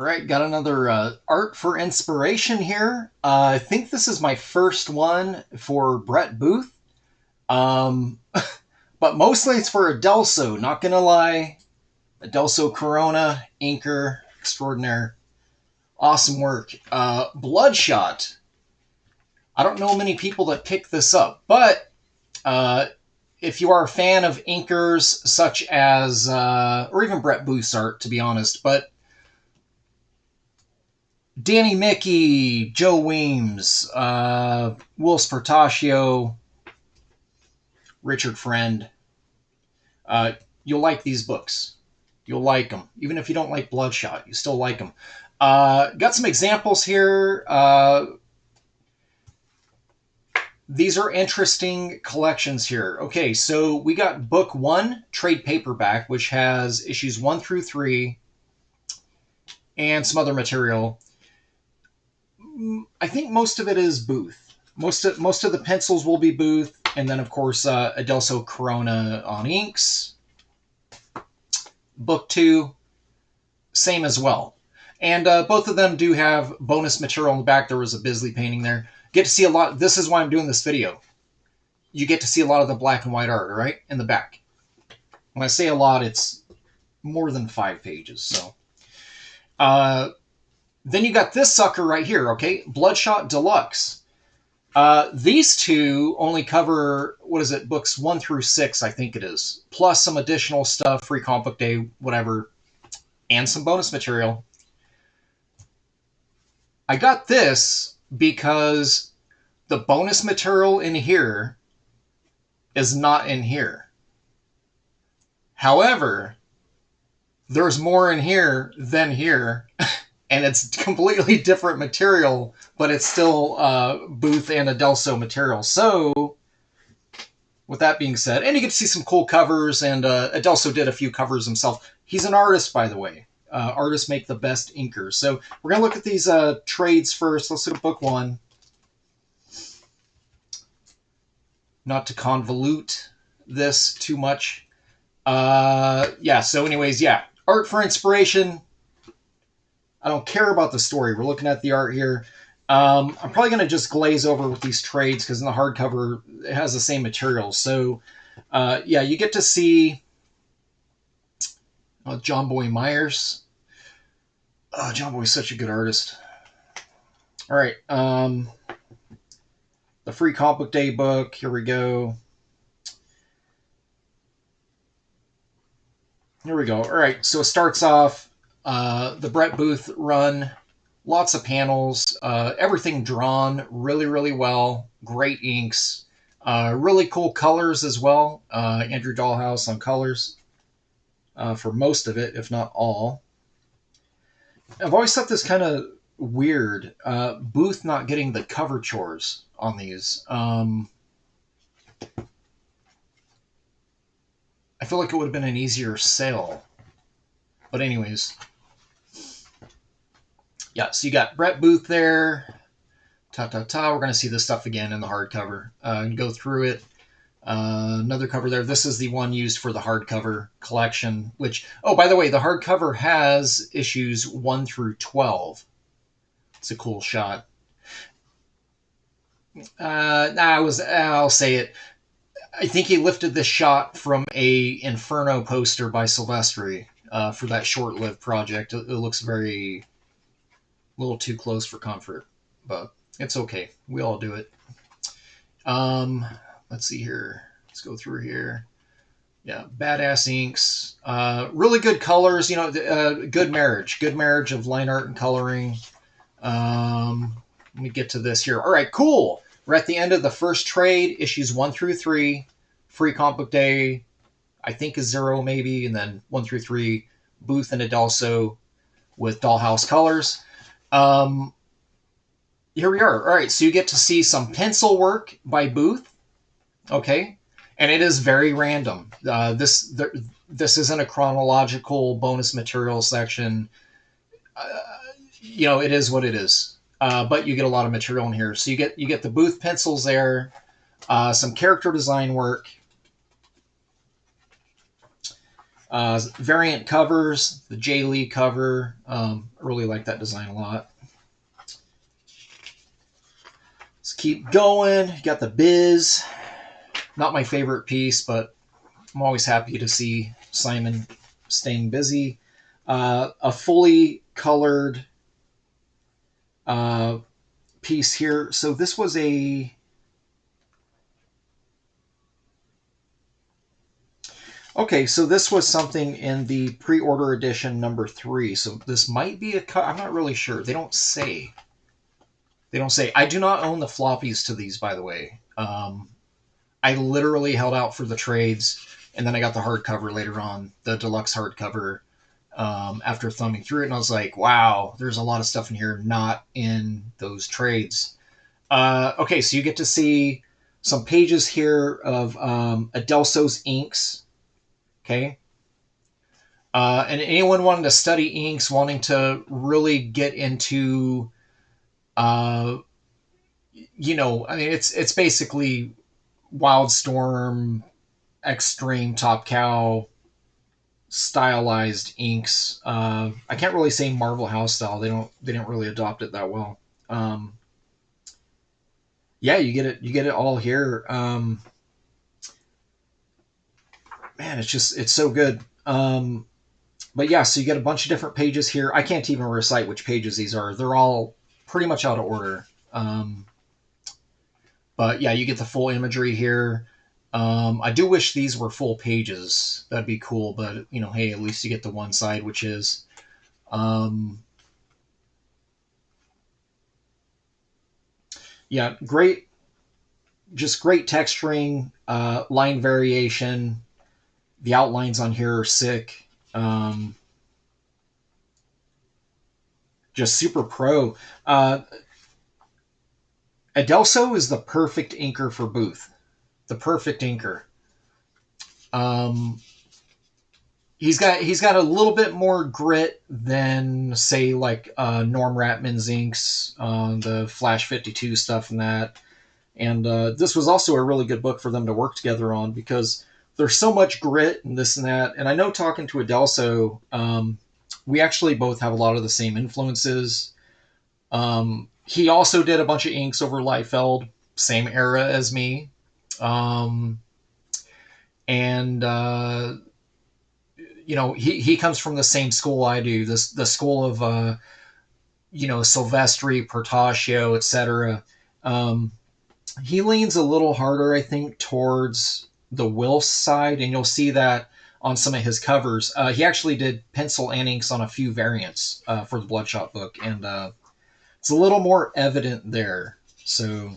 All right, got another art for inspiration here. I think this is my first one for Brett Booth, um, but mostly it's for Adelso. Not gonna lie, Adelso Corona, inker extraordinaire, awesome work. Bloodshot. I don't know many people that pick this up, but uh, if you are a fan of inkers such as, or even Brett Booth's art, to be honest, but Danny Mickey, Joe Weems, Will Spartaccio, Richard Friend. Uh, you'll like these books. You'll like them. Even if you don't like Bloodshot, you still like them. Got some examples here. These are interesting collections here. Okay, so we got book 1, trade paperback, which has issues 1 through 3 and some other material. I think most of it is Booth. Most of the pencils will be Booth, and then of course Adelso Corona on inks. Book 2, same as well, and both of them do have bonus material in the back. There was a Bisley painting there. Get to see a lot. This is why I'm doing this video. You get to see a lot of the black and white art, right, in the back. When I say a lot, it's more than 5 pages. So. Then you got this sucker right here, okay? Bloodshot Deluxe. These two only cover, what is it, books 1 through 6, I think it is. Plus some additional stuff, free comic book day, whatever, and some bonus material. I got this because the bonus material in here is not in here. However, there's more in here than here. And it's completely different material, but it's still Booth and Adelso material. So, with that being said, and you get to see some cool covers, and Adelso did a few covers himself. He's an artist, by the way. Artists make the best inkers. So, we're going to look at these trades first. Let's look at book 1. Not to convolute this too much. Yeah, so anyways, yeah. Art for inspiration. I don't care about the story. We're looking at the art here. I'm probably going to just glaze over with these trades because in the hardcover, it has the same material. So, yeah, you get to see John Boy Myers. Oh, John Boy's such a good artist. All right. The Free Comic Book Day book. Here we go. Here we go. All right. So it starts off the Brett Booth run. Lots of panels. Everything drawn really, really well. Great inks. Really cool colors as well. Andrew Dahlhaus on colors for most of it, if not all. I've always thought this kind of weird. Booth not getting the cover chores on these. I feel like it would have been an easier sale. But anyways. Yeah, so you got Brett Booth there. We're going to see this stuff again in the hardcover. And go through it. Another cover there. This is the one used for the hardcover collection, which, oh, by the way, the hardcover has issues 1 through 12. It's a cool shot. I'll say it. I think he lifted this shot from a Inferno poster by Silvestri for that short-lived project. It looks very, a little too close for comfort, but it's okay. We all do it. Let's see here. Let's go through here. Yeah, badass inks. Really good colors. You know, good marriage. Good marriage of line art and coloring. Let me get to this here. All right, cool. We're at the end of the first trade, issues 1 through 3. Free Comic Book Day, I think is 0 maybe, and then 1 through 3, Booth and Adelso with Dollhouse colors. Here we are. All right, so you get to see some pencil work by Booth. Okay, and it is very random. This isn't a chronological bonus material section. You know, it is what it is. But you get a lot of material in here. So you get the Booth pencils there, some character design work. Variant covers, the J. Lee cover. I really like that design a lot. Let's keep going. You got the Biz. Not my favorite piece, but I'm always happy to see Simon staying busy. A fully colored piece here. So this was a... Okay, so this was something in the pre-order edition number 3. So this might be a cut. I'm not really sure. They don't say. They don't say. I do not own the floppies to these, by the way. I literally held out for the trades, and then I got the hardcover later on, the deluxe hardcover, after thumbing through it, and I was like, wow, there's a lot of stuff in here not in those trades. Okay, so you get to see some pages here of Adelso's inks. Okay. And anyone wanting to study inks, wanting to really get into, you know, I mean, it's basically Wildstorm, Extreme, Top Cow, stylized inks. I can't really say Marvel House style. They didn't really adopt it that well. Yeah, you get it all here. Man, it's so good. But yeah, so you get a bunch of different pages here. I can't even recite which pages these are. They're all pretty much out of order. But yeah, you get the full imagery here. I do wish these were full pages. That'd be cool. But, you know, hey, at least you get the one side, which is... yeah, great. Just great texturing, line variation. The outlines on here are sick. Just super pro. Adelso is the perfect inker for Booth. The perfect inker. He's got a little bit more grit than, say, like Norm Ratman's inks, the Flash 52 stuff and that. And this was also a really good book for them to work together on because there's so much grit and this and that. And I know talking to Adelso, we actually both have a lot of the same influences. He also did a bunch of inks over Liefeld, same era as me. And you know, he comes from the same school I do, the school of you know, Silvestri, Portacio, etc. He leans a little harder, I think, towards the Wills side, and you'll see that on some of his covers. He actually did pencil and inks on a few variants for the Bloodshot book, and it's a little more evident there. So,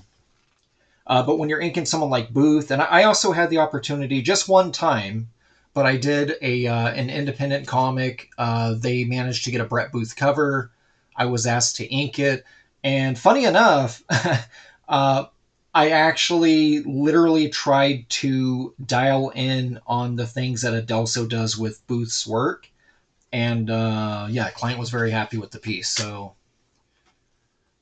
but when you're inking someone like Booth, and I also had the opportunity just one time, but I did an independent comic. They managed to get a Brett Booth cover. I was asked to ink it, and funny enough, I actually literally tried to dial in on the things that Adelso does with Booth's work, and yeah, client was very happy with the piece. So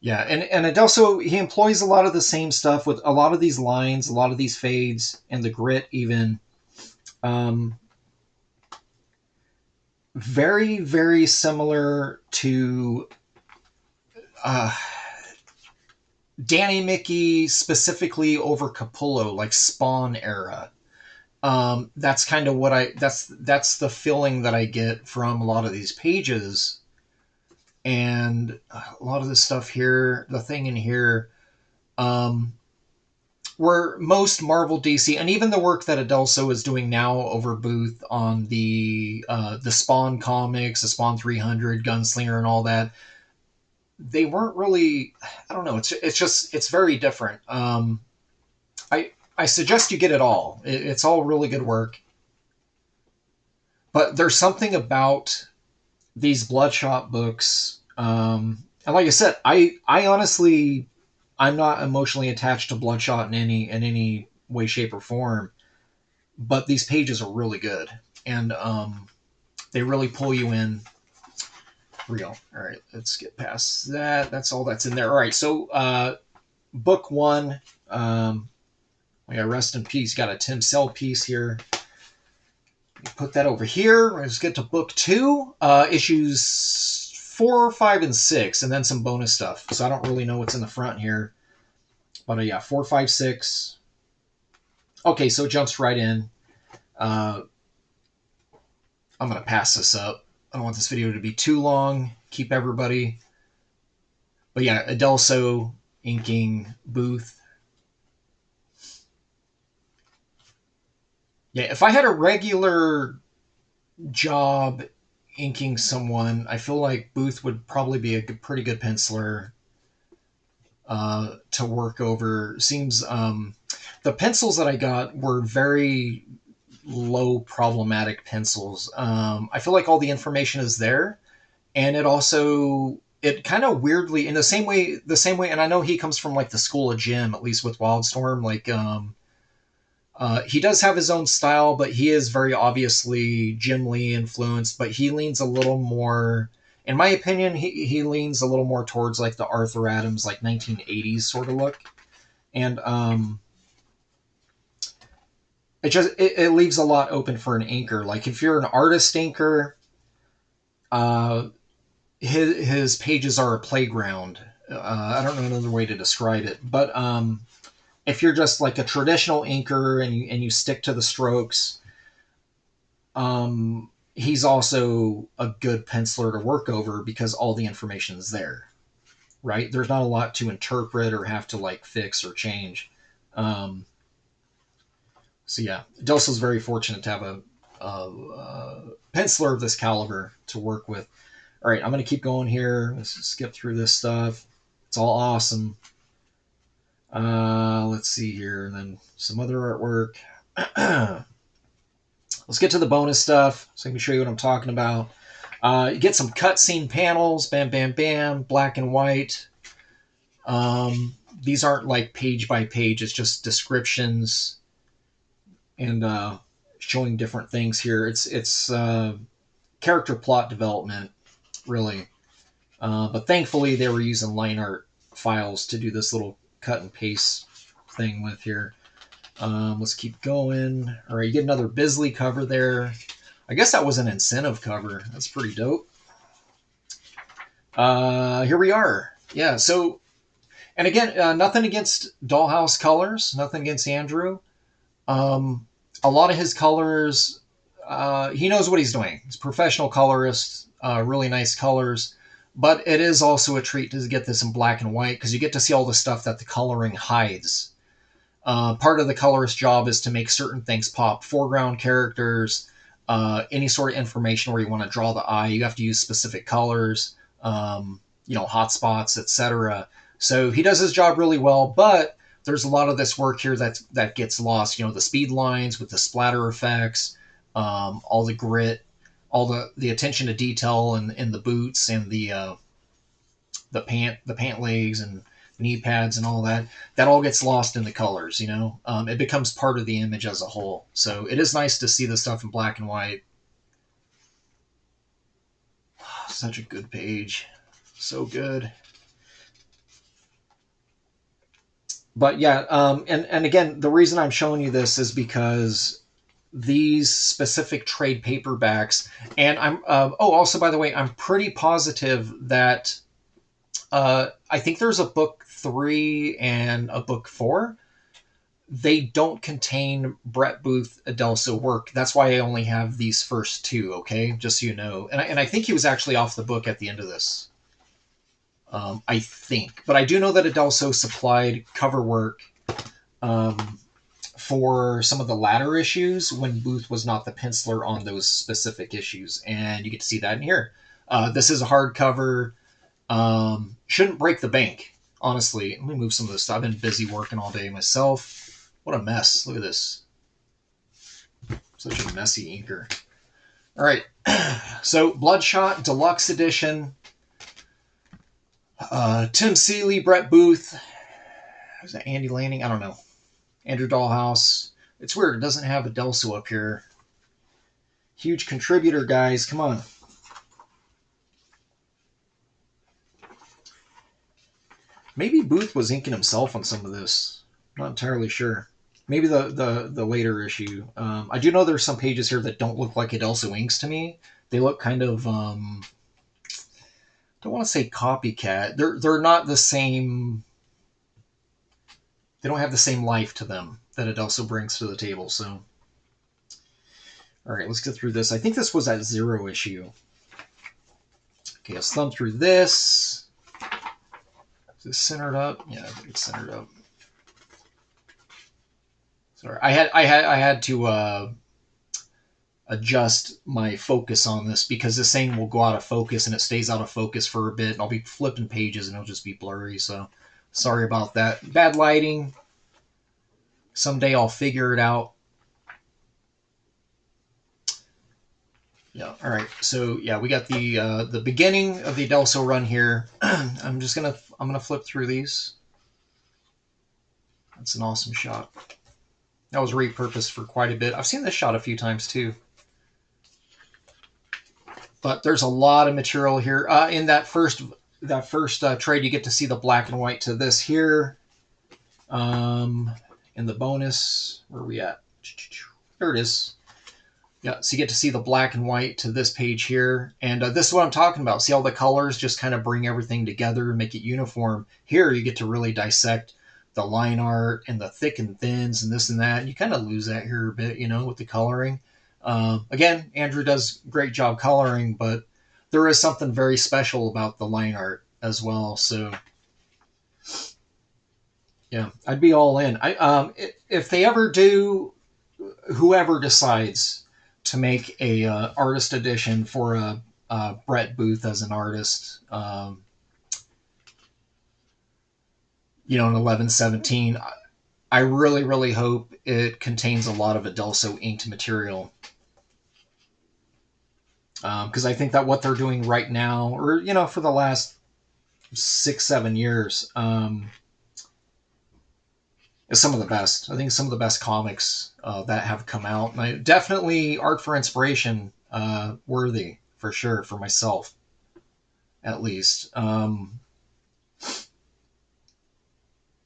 yeah, and Adelso, he employs a lot of the same stuff with a lot of these lines, a lot of these fades, and the grit even. Very, very similar to Danny Mickey, specifically over Capullo, like Spawn era. That's kind of what that's the feeling that I get from a lot of these pages. And a lot of this stuff here, the thing in here, where most Marvel, DC, and even the work that Adelso is doing now over Booth on the Spawn comics, the Spawn 300, Gunslinger, and all that, they weren't really. I don't know. It's very different. I suggest you get it all. It's all really good work. But there's something about these Bloodshot books, and like I said, I honestly, I'm not emotionally attached to Bloodshot in any way, shape, or form. But these pages are really good, and they really pull you in. Real. All right, let's get past that. That's all that's in there. All right, so book 1. We got Rest in Peace. Got a Tim Sell piece here. Put that over here. Let's get to book 2, issues 4, 5, and 6, and then some bonus stuff. So I don't really know what's in the front here. But yeah, 4, 5, 6. Okay, so it jumps right in. I'm going to pass this up. I don't want this video to be too long. Keep everybody. But yeah, Adelso inking Booth. Yeah, if I had a regular job inking someone, I feel like Booth would probably be a pretty good penciler to work over. Seems the pencils that I got were very low problematic pencils. I feel like all the information is there, and it kind of weirdly in the same way. And I know he comes from like the school of Jim, at least with Wildstorm. Like he does have his own style, but he is very obviously Jim Lee influenced. But he leans a little more, in my opinion, he leans a little more towards like the Arthur Adams like 1980s sort of look, and it leaves a lot open for an inker. Like if you're an artist inker, uh, his pages are a playground. I don't know another way to describe it, but if you're just like a traditional inker and you stick to the strokes, he's also a good penciler to work over because all the information is there, right? There's not a lot to interpret or have to like fix or change. So yeah, Adelso's very fortunate to have a penciler of this caliber to work with. All right, I'm going to keep going here. Let's skip through this stuff. It's all awesome. Let's see here, and then some other artwork. Let's get to the bonus stuff so I can show you what I'm talking about. You get some cutscene panels, bam, bam, bam, black and white. These aren't like page by page, it's just descriptions and showing different things here. It's character plot development, really. But thankfully, they were using line art files to do this little cut and paste thing with here. Let's keep going. All right, you get another Bisley cover there. I guess that was an incentive cover. That's pretty dope. Here we are. Yeah, so, and again, nothing against Dollhouse Colors, nothing against Andrew. A lot of his colors, he knows what he's doing. He's a professional colorist, really nice colors. But it is also a treat to get this in black and white because you get to see all the stuff that the coloring hides. Part of the colorist job is to make certain things pop. Foreground characters, any sort of information where you want to draw the eye, you have to use specific colors, hot spots, etc. So he does his job really well, but there's a lot of this work here that gets lost. The speed lines with the splatter effects, all the grit, all the attention to detail in the boots and the pant legs and knee pads and all that all gets lost in the colors. It becomes part of the image as a whole. So it is nice to see the stuff in black and white. Such a good page, so good. But yeah, and again, the reason I'm showing you this is because these specific trade paperbacks, and also, by the way, I'm pretty positive that I think there's a book 3 and a book 4. They don't contain Brett Booth Adelso work. That's why I only have these first 2, okay? Just so you know. And I think he was actually off the book at the end of this. I think. But I do know that Adelso supplied cover work for some of the latter issues when Booth was not the penciler on those specific issues. And you get to see that in here. This is a hardcover. Shouldn't break the bank, honestly. Let me move some of this stuff. I've been busy working all day myself. What a mess. Look at this. Such a messy inker. All right. So, Bloodshot Deluxe Edition. Tim Seeley, Brett Booth. Is that Andy Lanning? I don't know. Andrew Dollhouse. It's weird. It doesn't have Adelso up here. Huge contributor, guys. Come on. Maybe Booth was inking himself on some of this. Not entirely sure. maybe the later issue. I do know there's some pages here that don't look like Adelso inks to me. They look kind of don't want to say copycat. They're not the same. They don't have the same life to them that Adelso brings to the table. So, all right, let's get through this. I think this was at 0 issue. Okay, let's thumb through this. Is this centered up? Yeah, I think it's centered up. Sorry, I had to adjust my focus on this because this thing will go out of focus and it stays out of focus for a bit, and I'll be flipping pages and it'll just be blurry. So sorry about that. Bad lighting. Someday I'll figure it out. Yeah. All right. So yeah, we got the beginning of the Adelso run here. I'm gonna flip through these. That's an awesome shot. That was repurposed for quite a bit. I've seen this shot a few times too. But there's a lot of material here. In that first trade, you get to see the black and white to this here. In the bonus, where are we at? There it is. Yeah, so you get to see the black and white to this page here. And this is what I'm talking about. See all the colors just kind of bring everything together and make it uniform. Here you get to really dissect the line art and the thick and thins and this and that. You kind of lose that here a bit, you know, with the coloring. Again, Andrew does a great job coloring, but there is something very special about the line art as well. So, yeah, I'd be all in. If they ever do, whoever decides to make a artist edition for a Brett Booth as an artist, you know, in 1117, I really, really hope it contains a lot of Adelso inked material. Because I think that what they're doing right now, or, you know, for the last 6-7 years, is some of the best. I think some of the best comics that have come out. And definitely art for inspiration worthy, for sure, for myself, at least.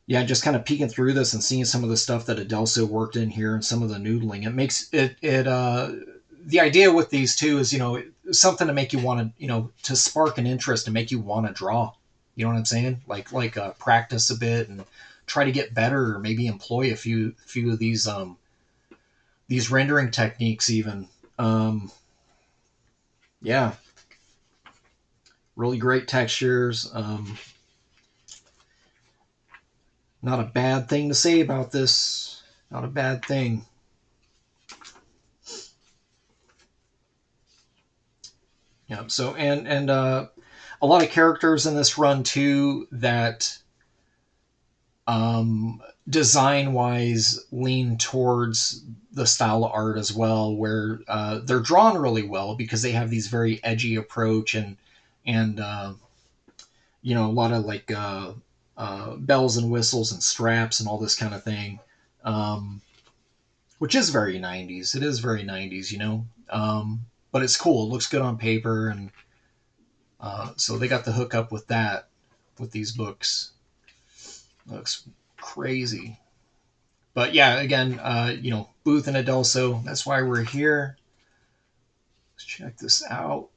Yeah, just kind of peeking through this and seeing some of the stuff that Adelso worked in here and some of the noodling. It makes it the idea with these two is, you know, something to make you want to, you know, to spark an interest and make you want to draw. You know what I'm saying? Like practice a bit and try to get better, or maybe employ a few of these rendering techniques even. Yeah, really great textures. Not a bad thing to say about this. Not a bad thing. Yeah. So and a lot of characters in this run too that design wise lean towards the style of art as well, where they're drawn really well because they have these very edgy approach and you know, a lot of like bells and whistles and straps and all this kind of thing, which is very 90s. It is very 90s, you know, but it's cool. It looks good on paper, and so they got the hookup with that with these books. Looks crazy. But yeah, again, you know, Booth and Adelso, that's why we're here. Let's check this out.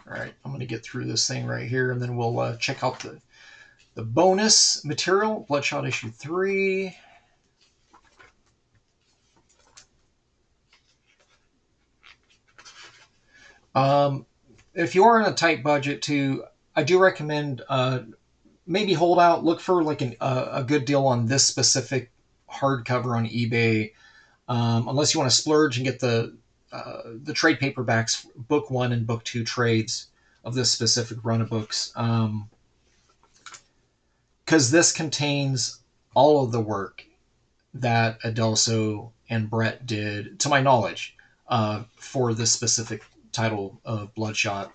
All right, I'm going to get through this thing right here, and then we'll check out the bonus material, Bloodshot issue 3. If you are on a tight budget too, I do recommend maybe hold out, look for like a good deal on this specific hardcover on eBay, unless you want to splurge and get the trade paperbacks, book 1 and book 2 trades of this specific run of books, because this contains all of the work that Adelso and Brett did, to my knowledge, for this specific title of Bloodshot.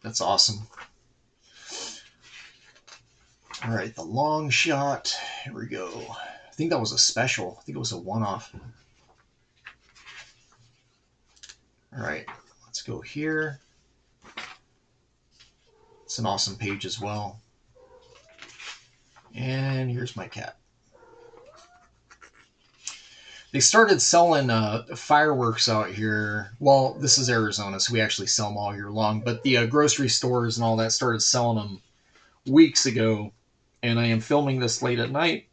That's awesome. All right, the long shot. Here we go. I think that was a special. I think it was a one-off. All right, let's go here. It's an awesome page as well. And here's my cat. They started selling fireworks out here. Well, this is Arizona, so we actually sell them all year long. But the grocery stores and all that started selling them weeks ago. And I am filming this late at night.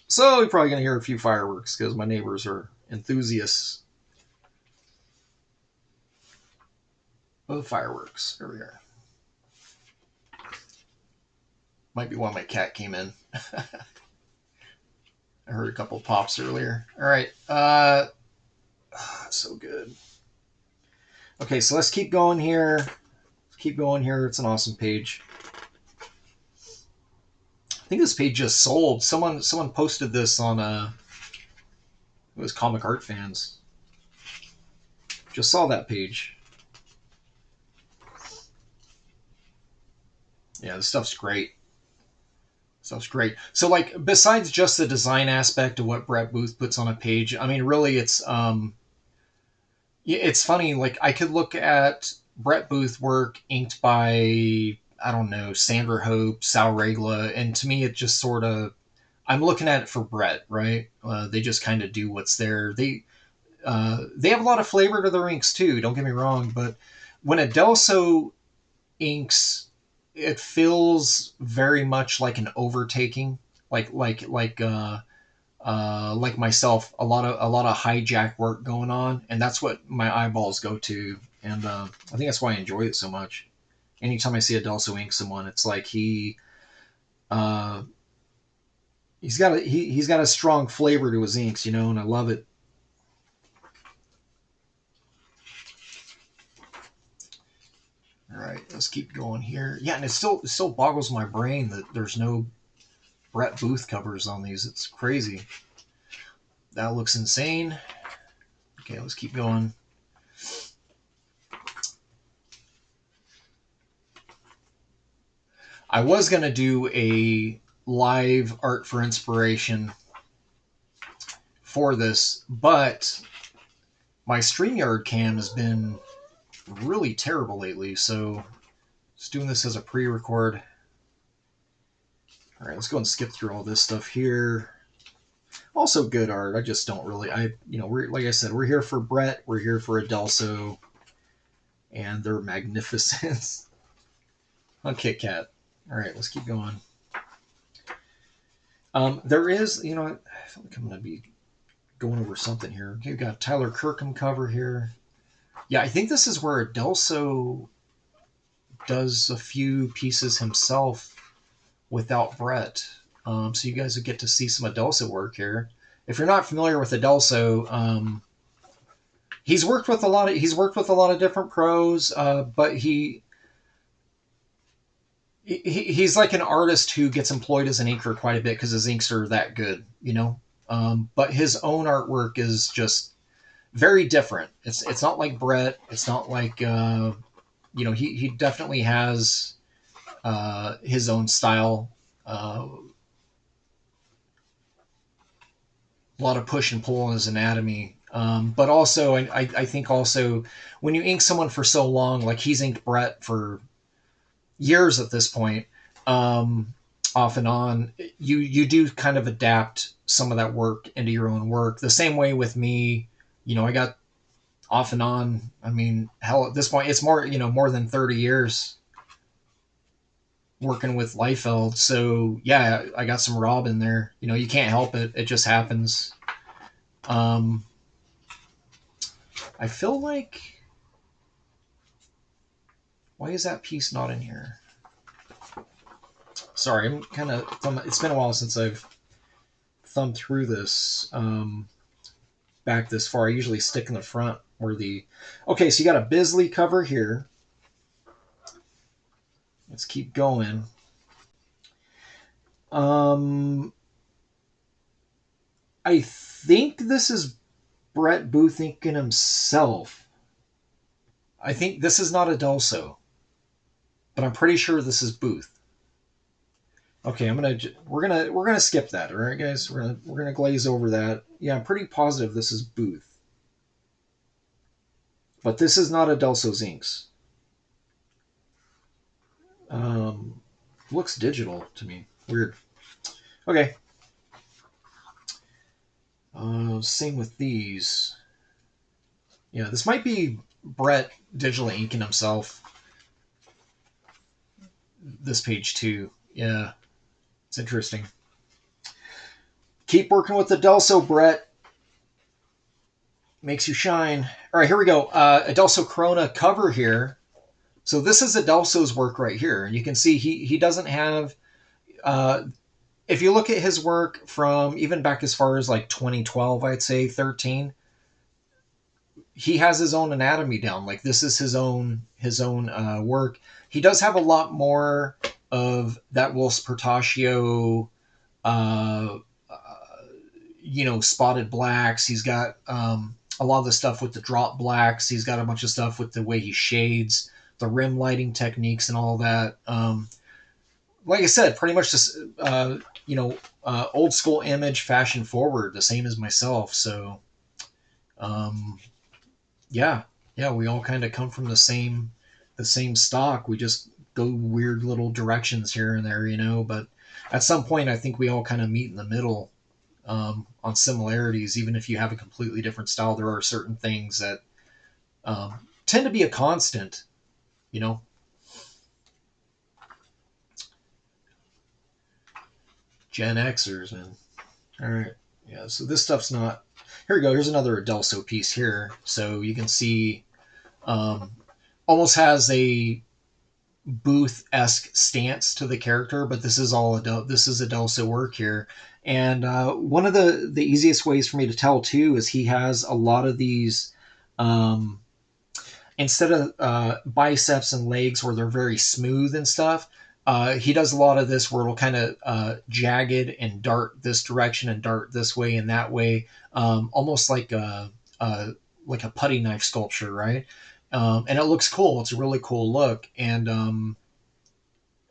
So you're probably going to hear a few fireworks because my neighbors are enthusiasts of fireworks. There we are. Might be why my cat came in. I heard a couple pops earlier. All right. So good. Okay, so let's keep going here. Let's keep going here. It's an awesome page. I think this page just sold. Someone posted this on it was Comic Art Fans. Just saw that page. Yeah, this stuff's great. Stuff's great. So, like, besides just the design aspect of what Brett Booth puts on a page, I mean, really, it's funny. Like, I could look at Brett Booth work inked by, I don't know, Sandra Hope, Sal Regla, and to me, it just sort of, I'm looking at it for Brett, right? They just kind of do what's there. They have a lot of flavor to their inks too. Don't get me wrong, but when Adelso inks, it feels very much like an overtaking, like myself, a lot of hijack work going on, and that's what my eyeballs go to, and I think that's why I enjoy it so much. Anytime I see Adelso ink someone, it's like he's got a strong flavor to his inks, and I love it. All right, let's keep going here. Yeah, and it still boggles my brain that there's no Brett Booth covers on these. It's crazy. That looks insane. Okay, let's keep going. I was going to do a live art for inspiration for this, but my StreamYard cam has been really terrible lately, so just doing this as a pre-record. All right, let's go and skip through all this stuff here. Also good art. I just don't really, we're, like I said, we're here for Brett, we're here for Adelso, and their magnificence on Kit Kat. All right, let's keep going. There is, I feel like I'm going to be going over something here. Okay, we've got Tyler Kirkham cover here. Yeah, I think this is where Adelso does a few pieces himself without Brett. So you guys would get to see some Adelso work here. If you're not familiar with Adelso, he's worked with a lot of different pros, but he's like an artist who gets employed as an inker quite a bit because his inks are that good, but his own artwork is just very different. It's not like Brett. It's not like he definitely has his own style. A lot of push and pull in his anatomy. But also, I think also when you ink someone for so long, like he's inked Brett for years at this point, off and on, you do kind of adapt some of that work into your own work. The same way with me, I got off and on. I mean, hell, at this point, it's more than 30 years working with Liefeld. So yeah, I got some Rob in there. You can't help it. It just happens. I feel like, why is that piece not in here? Sorry, I'm kind of, it's been a while since I've thumbed through this back this far. I usually stick in the front where okay, so you got a Bisley cover here. Let's keep going. I think this is Brett Booth inking himself. I think this is not Adelso, but I'm pretty sure this is Booth. Okay, we're gonna skip that. All right, guys, we're gonna glaze over that. Yeah, I'm pretty positive this is Booth, but this is not Adelso's inks. Looks digital to me. Weird. Okay. Same with these. Yeah, this might be Brett digitally inking himself. This page too. Yeah, it's interesting. Keep working with Adelso, Brett. Makes you shine. All right, here we go. Adelso Corona cover here. So this is Adelso's work right here, and you can see he doesn't have. If you look at his work from even back as far as like 2012, I'd say 13, he has his own anatomy down. Like this is his own work. He does have a lot more of that Wills Portacio, uh, spotted blacks. He's got a lot of the stuff with the drop blacks. He's got a bunch of stuff with the way he shades, the rim lighting techniques, and all that. Like I said, pretty much just old school image, fashion forward, the same as myself. So, um, yeah, yeah, we all kind of come from the same stock. We just go weird little directions here and there, But at some point, I think we all kind of meet in the middle on similarities. Even if you have a completely different style, there are certain things that tend to be a constant, you know. Gen Xers, man. All right, yeah. So this stuff's not. Here we go. Here's another Adelso piece here. So you can see, um, almost has a Booth-esque stance to the character, but this is all this is Adelso work here. And one of the easiest ways for me to tell too is he has a lot of these, instead of biceps and legs where they're very smooth and stuff. He does a lot of this where it'll kind of jagged and dart this direction and dart this way and that way, almost like a putty knife sculpture, right? And it looks cool. It's a really cool look. And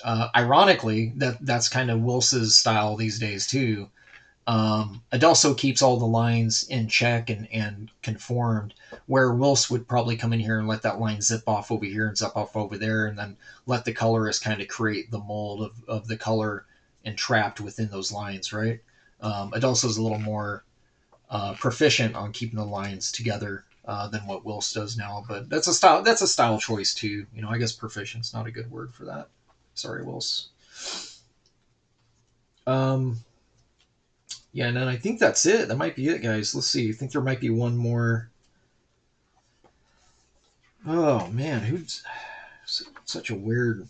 ironically, that's kind of Wils's style these days too. Adelso keeps all the lines in check and conformed, where Wills would probably come in here and let that line zip off over here and zip off over there, and then let the colorist kind of create the mold of the color entrapped within those lines, right? Adelso's a little more proficient on keeping the lines together than what Wills does now, but that's a style. That's a style choice too. I guess proficient's not a good word for that. Sorry, Wills. Um, yeah, and then I think that's it. That might be it, guys. Let's see. I think there might be one more. Oh man, who's such a weird.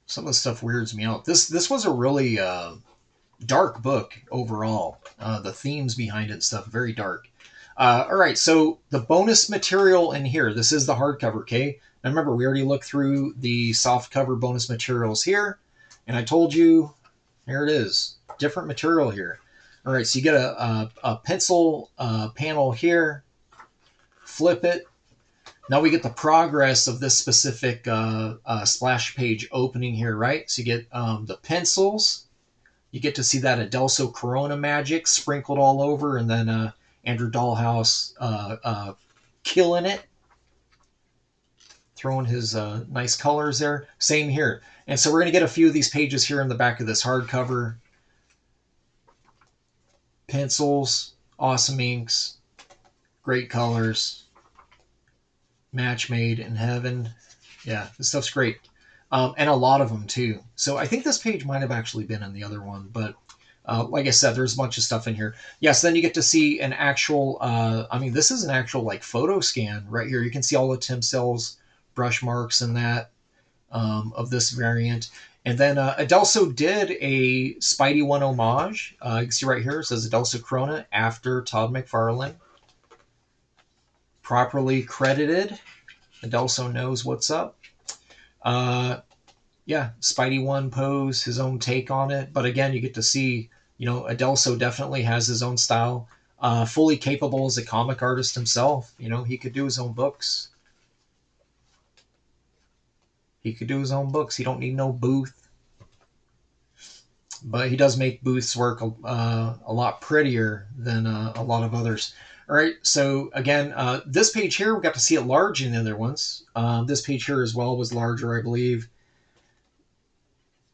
Some of the stuff weirds me out. This was a really dark book overall. The themes behind it and stuff very dark. All right, so the bonus material in here. This is the hardcover. Okay, now remember we already looked through the soft cover bonus materials here, and I told you. Here it is. Different material here. All right, so you get a pencil panel here. Flip it. Now we get the progress of this specific splash page opening here, right? So you get the pencils. You get to see that Adelso Corona magic sprinkled all over, and then Andrew Dollhouse killing it, throwing his nice colors there. Same here. And so we're going to get a few of these pages here in the back of this hardcover. Pencils, awesome inks, great colors, match made in heaven. Yeah, this stuff's great. And a lot of them too. So I think this page might have actually been in the other one, but like I said, there's a bunch of stuff in here. Yes, then you get to see an actual, this is an actual like photo scan right here. You can see all the Tim Cells brush marks and that of this variant. And then Adelso did a Spidey 1 homage. You can see right here, it says Adelso Corona after Todd McFarlane. Properly credited. Adelso knows what's up. Yeah, Spidey 1 pose, his own take on it. But again, you get to see, Adelso definitely has his own style. Fully capable as a comic artist himself. He could do his own books. He could do his own books. He don't need no Booth. But he does make Booth's work a lot prettier than a lot of others. All right, so again, this page here, we got to see it large in the other ones. This page here as well was larger, I believe.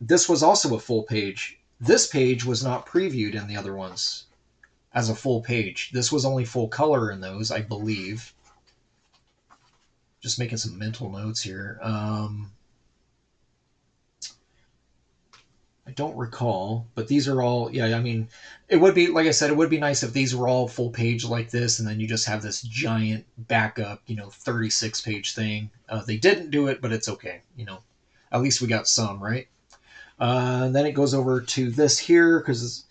This was also a full page. This page was not previewed in the other ones as a full page. This was only full color in those, I believe. Just making some mental notes here. I don't recall, but these are all, yeah, I mean, it would be, like I said, it would be nice if these were all full page like this, and then you just have this giant backup, 36 page thing. They didn't do it, but it's okay, At least we got some, right? Then it goes over to this here, because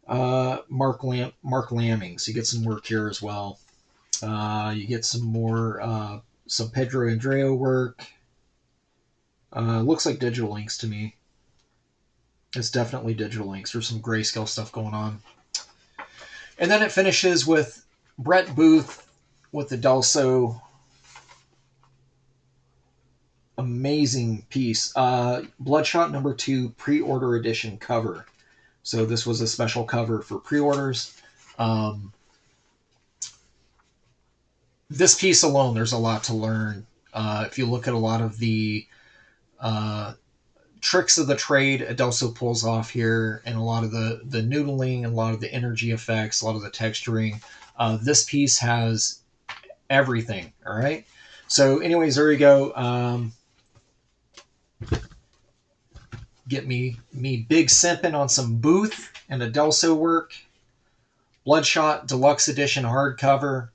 Mark Lamming, so you get some work here as well. You get some more, some Pedro Andreo work. Looks like digital inks to me. It's definitely digital inks. There's some grayscale stuff going on. And then it finishes with Brett Booth with the Adelso. Amazing piece. Bloodshot number 2 pre-order edition cover. So this was a special cover for pre-orders. This piece alone, there's a lot to learn. If you look at a lot of the tricks of the trade Adelso pulls off here, and a lot of the noodling, and a lot of the energy effects, a lot of the texturing. This piece has everything, all right? So anyways, there you go. Get me big simping on some Booth and Adelso work. Bloodshot Deluxe Edition hardcover.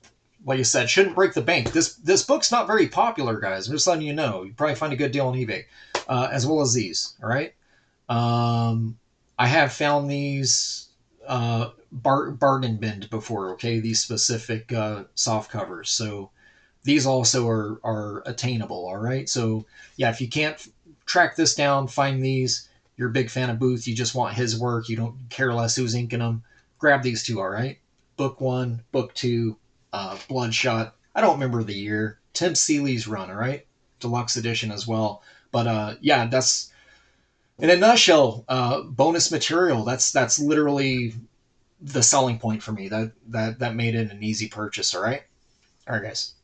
Like I said, shouldn't break the bank. This book's not very popular, guys. I'm just letting you know. You probably find a good deal on eBay, as well as these. All right. I have found these bargain binned before. Okay, these specific soft covers. So these also are attainable. All right. So yeah, if you can't track this down, find these. You're a big fan of Booth. You just want his work. You don't care less who's inking them. Grab these two. All right. Book 1, Book 2. Bloodshot. I don't remember the year. Tim Seeley's run, all right? Deluxe edition as well. But yeah, that's in a nutshell, bonus material. That's literally the selling point for me. That made it an easy purchase, all right? All right, guys.